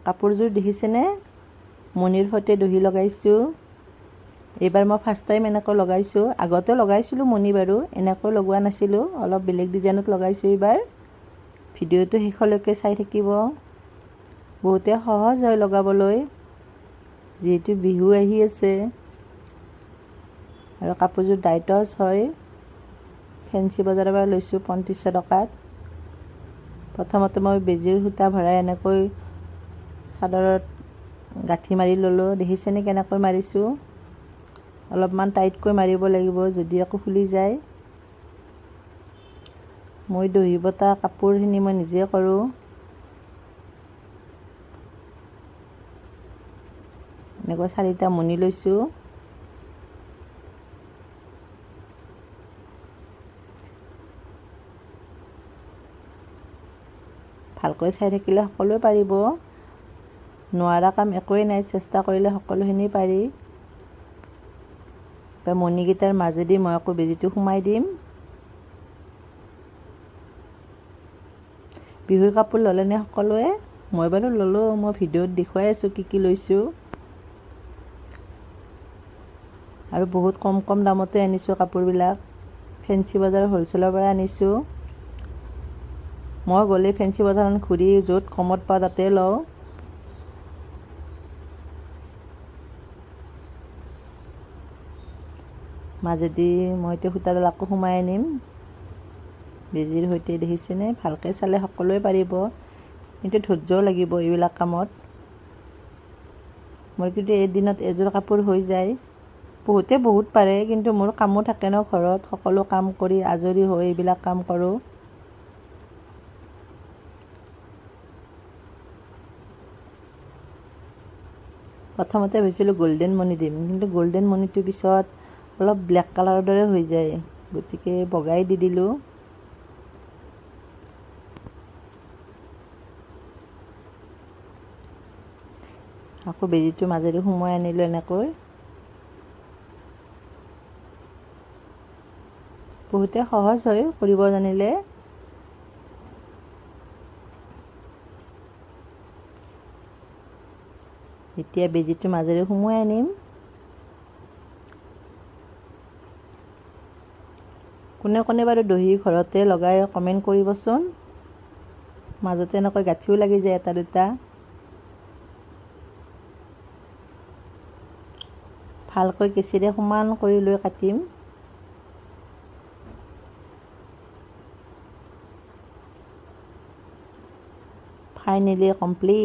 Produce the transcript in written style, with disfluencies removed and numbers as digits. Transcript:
কাপোৰযোৰ দেখিছেনে? মণিৰ সৈতে দহি লগাইছোঁ। এইবাৰ মই ফাৰ্ষ্ট টাইম এনেকৈ লগাইছোঁ। আগতে লগাইছিলোঁ মণি বাৰু, এনেকৈ লগোৱা নাছিলোঁ, অলপ বেলেগ ডিজাইনত লগাইছোঁ এইবাৰ। ভিডিঅ'টো শেষলৈকে চাই থাকিব। বহুতে সহজ হয় লগাবলৈ, যিহেতু বিহু আহি আছে আৰু কাপোৰযোৰ ডাইটছ হয়। ফেঞ্চি বজাৰৰ পৰা লৈছোঁ 3500 টকাত। প্ৰথমতে মই বেজিৰ সূতা ভৰাই এনেকৈ চাদৰত গাঁঠি মাৰি ল'লোঁ। দেখিছেনে কেনেকৈ মাৰিছোঁ? অলপমান টাইটকৈ মাৰিব লাগিব, যদি আকৌ খুলি যায়। মই দহি বটা কাপোৰখিনি মই নিজে কৰোঁ। এনেকৈ 4টা মণি লৈছোঁ। ভালকৈ চাই থাকিলে সকলোৱে পাৰিব। নোৱাৰা কাম একোৱেই নাই, চেষ্টা কৰিলে সকলোখিনি পাৰি। মণিকেইটাৰ মাজেদি মই আকৌ বেজিটো সোমাই দিম। বিহুৰ কাপোৰ ল'লেনে সকলোৱে? মই বাৰু ল'লোঁ, মই ভিডিঅ'ত দেখুৱাই আছোঁ কি কি লৈছোঁ। আৰু বহুত কম কম দামতে আনিছোঁ কাপোৰবিলাক। ফেঞ্চি বজাৰৰ হ'লচেলৰ পৰা আনিছোঁ। মই গ'লে ফেঞ্চি বজাৰখন ঘূৰি য'ত কমত পাওঁ তাতে লওঁ। মাজেদি মই এতিয়া সূতাডাল আকৌ সোমাই আনিম বেজিৰ সৈতে। দেখিছেনে? ভালকৈ চালে সকলোৱে পাৰিব, কিন্তু ধৈৰ্যও লাগিব এইবিলাক কামত। মোৰ কিন্তু এদিনত এযোৰ কাপোৰ হৈ যায়। বহুতে বহুত পাৰে, কিন্তু মোৰ কামো থাকে ন ঘৰত, সকলো কাম কৰি আজৰি হৈ এইবিলাক কাম কৰোঁ। প্ৰথমতে ভাবিছিলোঁ গল্ডেন মণি দিম, কিন্তু গল্ডেন মণিটো পিছত অলপ ব্লেক কালাৰৰ দৰে হৈ যায়, গতিকে বগাই দি দিলোঁ। আকৌ বেজিটো মাজেদি সোমোৱাই আনিলোঁ এনেকৈ। বহুতে সহজ হয় কৰিব জানিলে। এতিয়া বেজিটো মাজেৰে সোমোৱাই আনিম। কোনে কোনে বাৰু দহি ঘৰতে লগাই কমেণ্ট কৰিবচোন। মাজতে এনেকৈ গাঁঠিও লাগি যায় এটা দুটা। ভালকৈ কেঁচিৰে সমান কৰি লৈ কাটিম। Finally complete.